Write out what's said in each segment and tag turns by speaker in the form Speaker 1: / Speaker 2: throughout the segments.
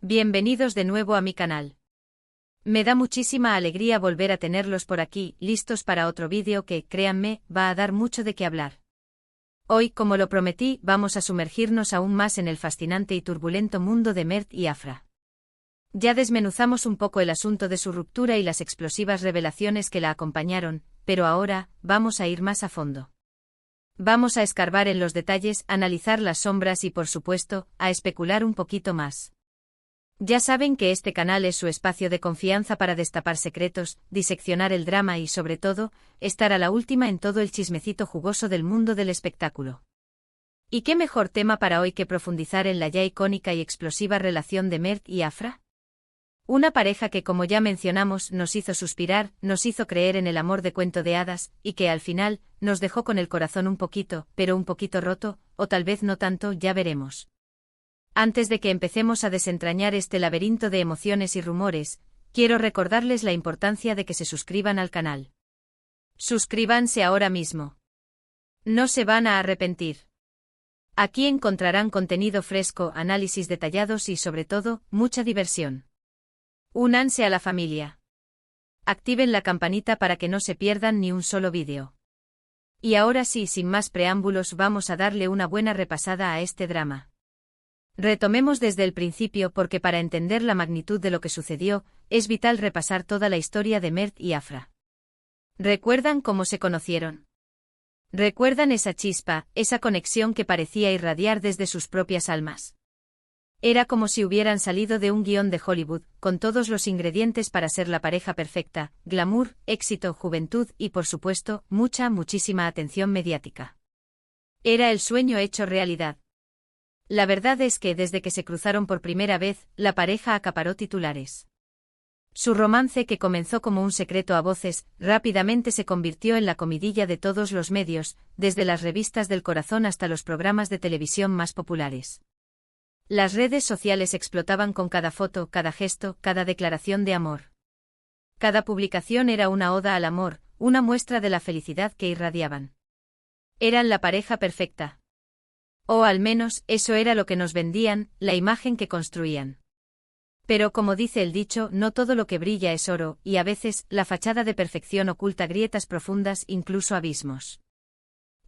Speaker 1: Bienvenidos de nuevo a mi canal. Me da muchísima alegría volver a tenerlos por aquí, listos para otro vídeo que, créanme, va a dar mucho de qué hablar. Hoy, como lo prometí, vamos a sumergirnos aún más en el fascinante y turbulento mundo de Mert y Afra. Ya desmenuzamos un poco el asunto de su ruptura y las explosivas revelaciones que la acompañaron, pero ahora, vamos a ir más a fondo. Vamos a escarbar en los detalles, analizar las sombras y, por supuesto, a especular un poquito más. Ya saben que este canal es su espacio de confianza para destapar secretos, diseccionar el drama y, sobre todo, estar a la última en todo el chismecito jugoso del mundo del espectáculo. ¿Y qué mejor tema para hoy que profundizar en la ya icónica y explosiva relación de Mert y Afra? Una pareja que, como ya mencionamos, nos hizo suspirar, nos hizo creer en el amor de cuento de hadas, y que al final, nos dejó con el corazón un poquito, pero un poquito roto, o tal vez no tanto, ya veremos. Antes de que empecemos a desentrañar este laberinto de emociones y rumores, quiero recordarles la importancia de que se suscriban al canal. Suscríbanse ahora mismo. No se van a arrepentir. Aquí encontrarán contenido fresco, análisis detallados y, sobre todo, mucha diversión. Únanse a la familia. Activen la campanita para que no se pierdan ni un solo vídeo. Y ahora sí, sin más preámbulos, vamos a darle una buena repasada a este drama. Retomemos desde el principio porque para entender la magnitud de lo que sucedió, es vital repasar toda la historia de Mert y Afra. ¿Recuerdan cómo se conocieron? ¿Recuerdan esa chispa, esa conexión que parecía irradiar desde sus propias almas? Era como si hubieran salido de un guión de Hollywood, con todos los ingredientes para ser la pareja perfecta: glamour, éxito, juventud y, por supuesto, muchísima atención mediática. Era el sueño hecho realidad. La verdad es que desde que se cruzaron por primera vez, la pareja acaparó titulares. Su romance, que comenzó como un secreto a voces, rápidamente se convirtió en la comidilla de todos los medios, desde las revistas del corazón hasta los programas de televisión más populares. Las redes sociales explotaban con cada foto, cada gesto, cada declaración de amor. Cada publicación era una oda al amor, una muestra de la felicidad que irradiaban. Eran la pareja perfecta. O al menos, eso era lo que nos vendían, la imagen que construían. Pero como dice el dicho, no todo lo que brilla es oro, y a veces, la fachada de perfección oculta grietas profundas, incluso abismos.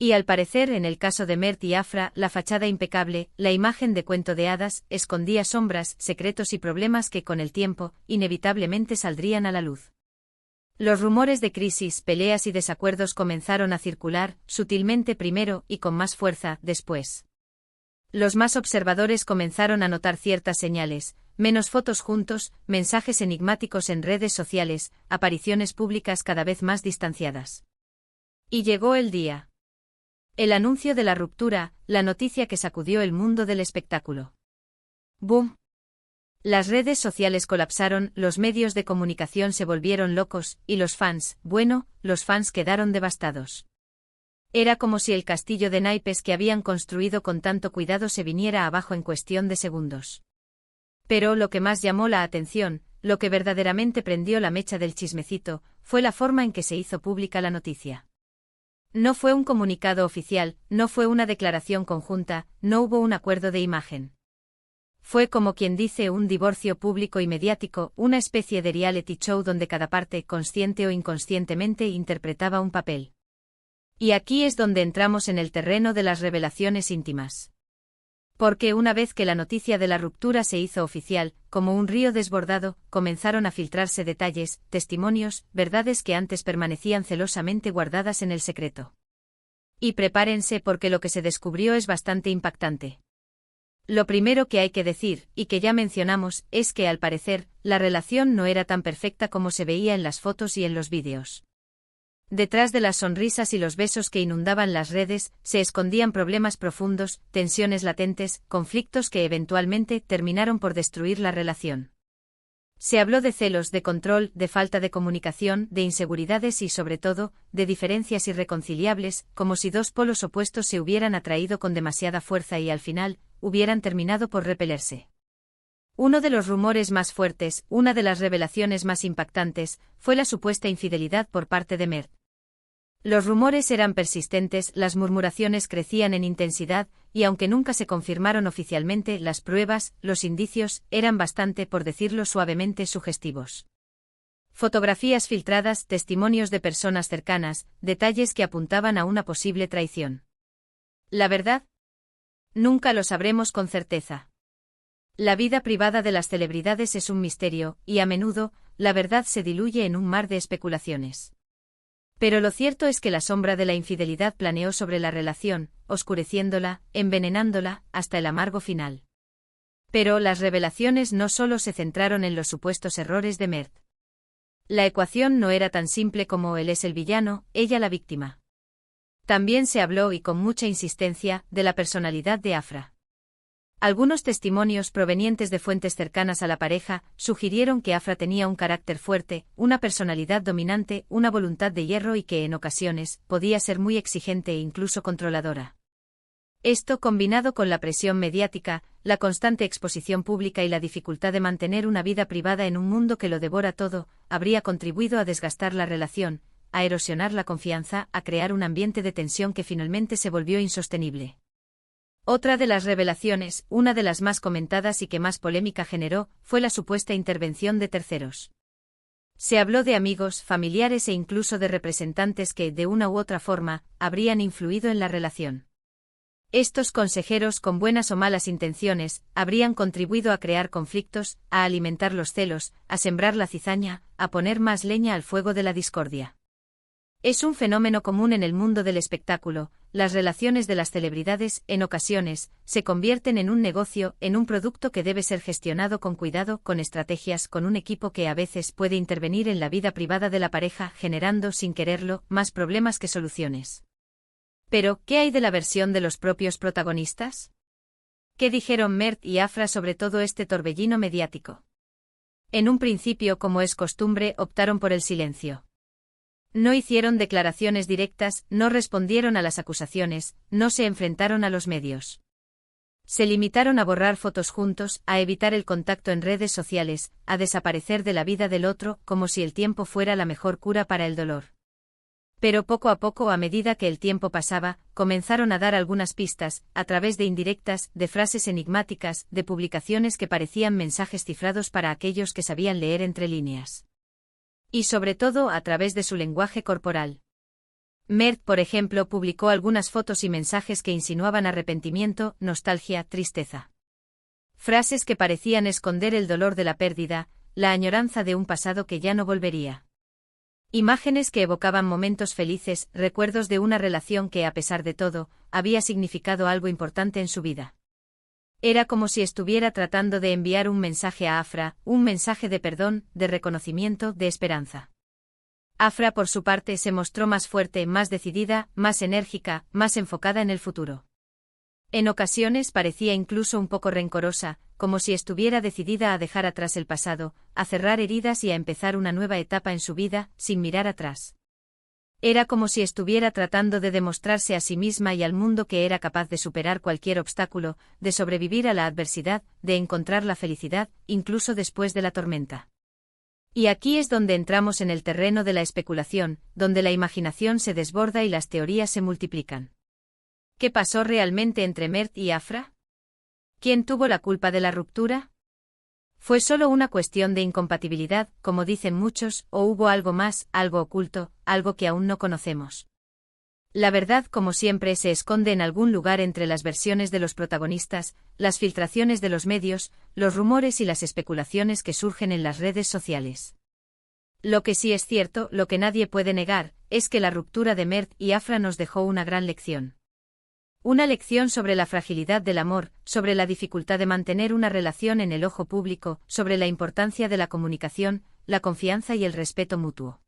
Speaker 1: Y al parecer, en el caso de Mert y Afra, la fachada impecable, la imagen de cuento de hadas, escondía sombras, secretos y problemas que con el tiempo, inevitablemente saldrían a la luz. Los rumores de crisis, peleas y desacuerdos comenzaron a circular, sutilmente primero y con más fuerza, después. Los más observadores comenzaron a notar ciertas señales: menos fotos juntos, mensajes enigmáticos en redes sociales, apariciones públicas cada vez más distanciadas. Y llegó el día. El anuncio de la ruptura, la noticia que sacudió el mundo del espectáculo. ¡Boom! Las redes sociales colapsaron, los medios de comunicación se volvieron locos, y los fans, los fans quedaron devastados. Era como si el castillo de naipes que habían construido con tanto cuidado se viniera abajo en cuestión de segundos. Pero lo que más llamó la atención, lo que verdaderamente prendió la mecha del chismecito, fue la forma en que se hizo pública la noticia. No fue un comunicado oficial, no fue una declaración conjunta, no hubo un acuerdo de imagen. Fue, como quien dice, un divorcio público y mediático, una especie de reality show donde cada parte, consciente o inconscientemente, interpretaba un papel. Y aquí es donde entramos en el terreno de las revelaciones íntimas. Porque una vez que la noticia de la ruptura se hizo oficial, como un río desbordado, comenzaron a filtrarse detalles, testimonios, verdades que antes permanecían celosamente guardadas en el secreto. Y prepárense porque lo que se descubrió es bastante impactante. Lo primero que hay que decir, y que ya mencionamos, es que al parecer, la relación no era tan perfecta como se veía en las fotos y en los vídeos. Detrás de las sonrisas y los besos que inundaban las redes, se escondían problemas profundos, tensiones latentes, conflictos que eventualmente terminaron por destruir la relación. Se habló de celos, de control, de falta de comunicación, de inseguridades y, sobre todo, de diferencias irreconciliables, como si dos polos opuestos se hubieran atraído con demasiada fuerza y al final, hubieran terminado por repelerse. Uno de los rumores más fuertes, una de las revelaciones más impactantes, fue la supuesta infidelidad por parte de Mert. Los rumores eran persistentes, las murmuraciones crecían en intensidad, y aunque nunca se confirmaron oficialmente, las pruebas, los indicios, eran bastante, por decirlo suavemente, sugestivos. Fotografías filtradas, testimonios de personas cercanas, detalles que apuntaban a una posible traición. ¿La verdad? Nunca lo sabremos con certeza. La vida privada de las celebridades es un misterio, y a menudo, la verdad se diluye en un mar de especulaciones. Pero lo cierto es que la sombra de la infidelidad planeó sobre la relación, oscureciéndola, envenenándola, hasta el amargo final. Pero las revelaciones no solo se centraron en los supuestos errores de Mert. La ecuación no era tan simple como él es el villano, ella la víctima. También se habló, y con mucha insistencia, de la personalidad de Afra. Algunos testimonios provenientes de fuentes cercanas a la pareja sugirieron que Afra tenía un carácter fuerte, una personalidad dominante, una voluntad de hierro y que en ocasiones podía ser muy exigente e incluso controladora. Esto, combinado con la presión mediática, la constante exposición pública y la dificultad de mantener una vida privada en un mundo que lo devora todo, habría contribuido a desgastar la relación, a erosionar la confianza, a crear un ambiente de tensión que finalmente se volvió insostenible. Otra de las revelaciones, una de las más comentadas y que más polémica generó, fue la supuesta intervención de terceros. Se habló de amigos, familiares e incluso de representantes que, de una u otra forma, habrían influido en la relación. Estos consejeros, con buenas o malas intenciones, habrían contribuido a crear conflictos, a alimentar los celos, a sembrar la cizaña, a poner más leña al fuego de la discordia. Es un fenómeno común en el mundo del espectáculo. Las relaciones de las celebridades, en ocasiones, se convierten en un negocio, en un producto que debe ser gestionado con cuidado, con estrategias, con un equipo que a veces puede intervenir en la vida privada de la pareja, generando, sin quererlo, más problemas que soluciones. Pero, ¿qué hay de la versión de los propios protagonistas? ¿Qué dijeron Mert y Afra sobre todo este torbellino mediático? En un principio, como es costumbre, optaron por el silencio. No hicieron declaraciones directas, no respondieron a las acusaciones, no se enfrentaron a los medios. Se limitaron a borrar fotos juntos, a evitar el contacto en redes sociales, a desaparecer de la vida del otro, como si el tiempo fuera la mejor cura para el dolor. Pero poco a poco, a medida que el tiempo pasaba, comenzaron a dar algunas pistas, a través de indirectas, de frases enigmáticas, de publicaciones que parecían mensajes cifrados para aquellos que sabían leer entre líneas. Y sobre todo a través de su lenguaje corporal. Mert, por ejemplo, publicó algunas fotos y mensajes que insinuaban arrepentimiento, nostalgia, tristeza. Frases que parecían esconder el dolor de la pérdida, la añoranza de un pasado que ya no volvería. Imágenes que evocaban momentos felices, recuerdos de una relación que, a pesar de todo, había significado algo importante en su vida. Era como si estuviera tratando de enviar un mensaje a Afra, un mensaje de perdón, de reconocimiento, de esperanza. Afra, por su parte, se mostró más fuerte, más decidida, más enérgica, más enfocada en el futuro. En ocasiones parecía incluso un poco rencorosa, como si estuviera decidida a dejar atrás el pasado, a cerrar heridas y a empezar una nueva etapa en su vida, sin mirar atrás. Era como si estuviera tratando de demostrarse a sí misma y al mundo que era capaz de superar cualquier obstáculo, de sobrevivir a la adversidad, de encontrar la felicidad, incluso después de la tormenta. Y aquí es donde entramos en el terreno de la especulación, donde la imaginación se desborda y las teorías se multiplican. ¿Qué pasó realmente entre Mert y Afra? ¿Quién tuvo la culpa de la ruptura? ¿Fue solo una cuestión de incompatibilidad, como dicen muchos, o hubo algo más, algo oculto, algo que aún no conocemos? La verdad, como siempre, se esconde en algún lugar entre las versiones de los protagonistas, las filtraciones de los medios, los rumores y las especulaciones que surgen en las redes sociales. Lo que sí es cierto, lo que nadie puede negar, es que la ruptura de Mert y Afra nos dejó una gran lección. Una lección sobre la fragilidad del amor, sobre la dificultad de mantener una relación en el ojo público, sobre la importancia de la comunicación, la confianza y el respeto mutuo.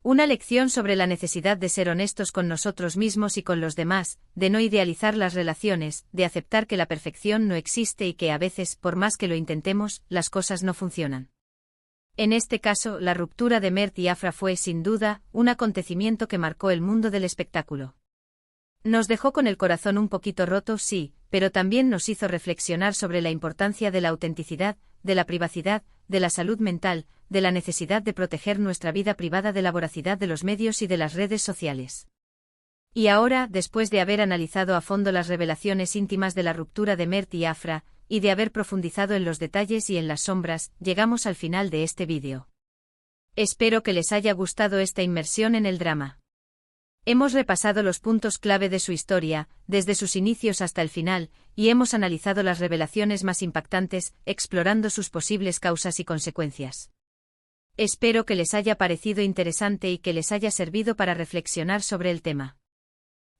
Speaker 1: Una lección sobre la necesidad de ser honestos con nosotros mismos y con los demás, de no idealizar las relaciones, de aceptar que la perfección no existe y que a veces, por más que lo intentemos, las cosas no funcionan. En este caso, la ruptura de Mert y Afra fue, sin duda, un acontecimiento que marcó el mundo del espectáculo. Nos dejó con el corazón un poquito roto, sí, pero también nos hizo reflexionar sobre la importancia de la autenticidad, de la privacidad, de la salud mental, de la necesidad de proteger nuestra vida privada, de la voracidad de los medios y de las redes sociales. Y ahora, después de haber analizado a fondo las revelaciones íntimas de la ruptura de Mert y Afra, y de haber profundizado en los detalles y en las sombras, llegamos al final de este vídeo. Espero que les haya gustado esta inmersión en el drama. Hemos repasado los puntos clave de su historia, desde sus inicios hasta el final, y hemos analizado las revelaciones más impactantes, explorando sus posibles causas y consecuencias. Espero que les haya parecido interesante y que les haya servido para reflexionar sobre el tema.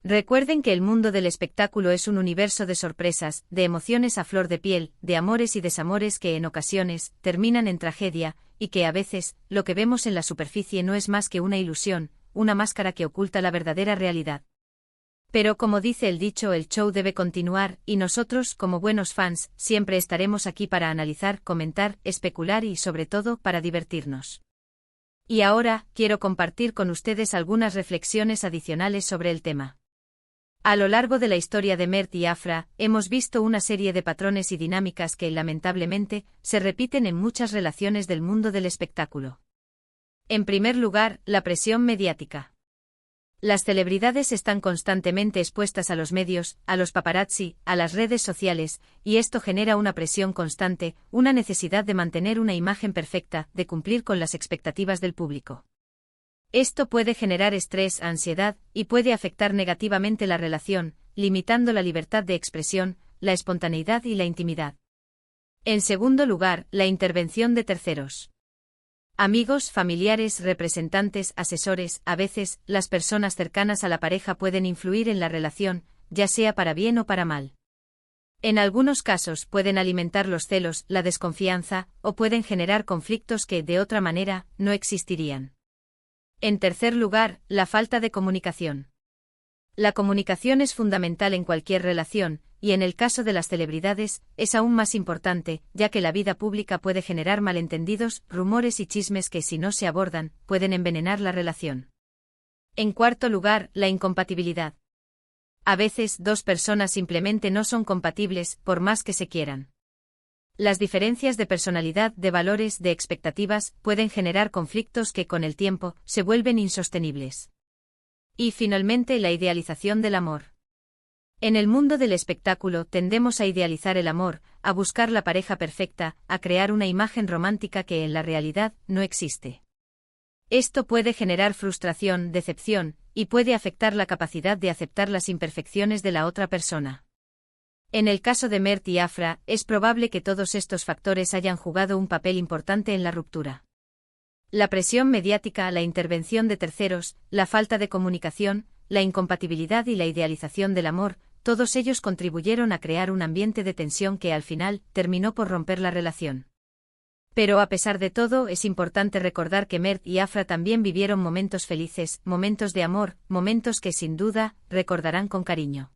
Speaker 1: Recuerden que el mundo del espectáculo es un universo de sorpresas, de emociones a flor de piel, de amores y desamores que en ocasiones terminan en tragedia, y que a veces, lo que vemos en la superficie no es más que una ilusión, una máscara que oculta la verdadera realidad. Pero como dice el dicho, el show debe continuar, y nosotros, como buenos fans, siempre estaremos aquí para analizar, comentar, especular y, sobre todo, para divertirnos. Y ahora, quiero compartir con ustedes algunas reflexiones adicionales sobre el tema. A lo largo de la historia de Mert y Afra, hemos visto una serie de patrones y dinámicas que, lamentablemente, se repiten en muchas relaciones del mundo del espectáculo. En primer lugar, la presión mediática. Las celebridades están constantemente expuestas a los medios, a los paparazzi, a las redes sociales, y esto genera una presión constante, una necesidad de mantener una imagen perfecta, de cumplir con las expectativas del público. Esto puede generar estrés, ansiedad, y puede afectar negativamente la relación, limitando la libertad de expresión, la espontaneidad y la intimidad. En segundo lugar, la intervención de terceros. Amigos, familiares, representantes, asesores, a veces, las personas cercanas a la pareja pueden influir en la relación, ya sea para bien o para mal. En algunos casos pueden alimentar los celos, la desconfianza, o pueden generar conflictos que, de otra manera, no existirían. En tercer lugar, la falta de comunicación. La comunicación es fundamental en cualquier relación, y en el caso de las celebridades, es aún más importante, ya que la vida pública puede generar malentendidos, rumores y chismes que, si no se abordan, pueden envenenar la relación. En cuarto lugar, la incompatibilidad. A veces, dos personas simplemente no son compatibles, por más que se quieran. Las diferencias de personalidad, de valores, de expectativas, pueden generar conflictos que con el tiempo se vuelven insostenibles. Y finalmente, la idealización del amor. En el mundo del espectáculo tendemos a idealizar el amor, a buscar la pareja perfecta, a crear una imagen romántica que en la realidad no existe. Esto puede generar frustración, decepción, y puede afectar la capacidad de aceptar las imperfecciones de la otra persona. En el caso de Mert y Afra, es probable que todos estos factores hayan jugado un papel importante en la ruptura. La presión mediática, la intervención de terceros, la falta de comunicación, la incompatibilidad y la idealización del amor, todos ellos contribuyeron a crear un ambiente de tensión que al final terminó por romper la relación. Pero a pesar de todo, es importante recordar que Mert y Afra también vivieron momentos felices, momentos de amor, momentos que sin duda recordarán con cariño.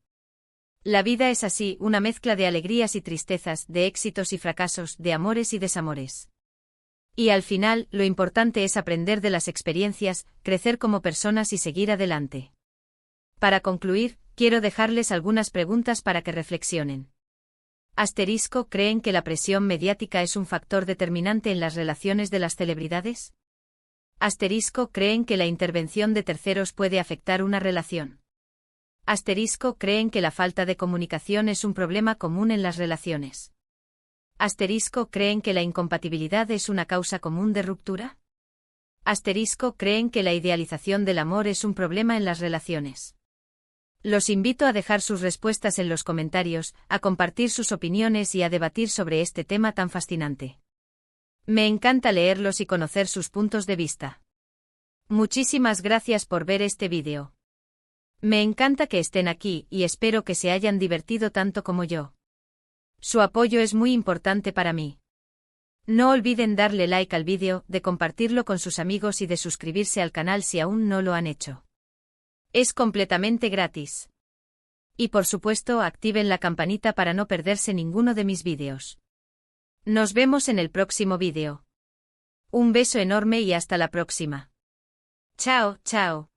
Speaker 1: La vida es así, una mezcla de alegrías y tristezas, de éxitos y fracasos, de amores y desamores. Y al final, lo importante es aprender de las experiencias, crecer como personas y seguir adelante. Para concluir, quiero dejarles algunas preguntas para que reflexionen. Asterisco, ¿creen que la presión mediática es un factor determinante en las relaciones de las celebridades? Asterisco, ¿creen que la intervención de terceros puede afectar una relación? Asterisco, ¿creen que la falta de comunicación es un problema común en las relaciones? Asterisco, ¿creen que la incompatibilidad es una causa común de ruptura? Asterisco, ¿creen que la idealización del amor es un problema en las relaciones? Los invito a dejar sus respuestas en los comentarios, a compartir sus opiniones y a debatir sobre este tema tan fascinante. Me encanta leerlos y conocer sus puntos de vista. Muchísimas gracias por ver este vídeo. Me encanta que estén aquí y espero que se hayan divertido tanto como yo. Su apoyo es muy importante para mí. No olviden darle like al vídeo, de compartirlo con sus amigos y de suscribirse al canal si aún no lo han hecho. Es completamente gratis. Y por supuesto, activen la campanita para no perderse ninguno de mis vídeos. Nos vemos en el próximo vídeo. Un beso enorme y hasta la próxima. Chao, chao.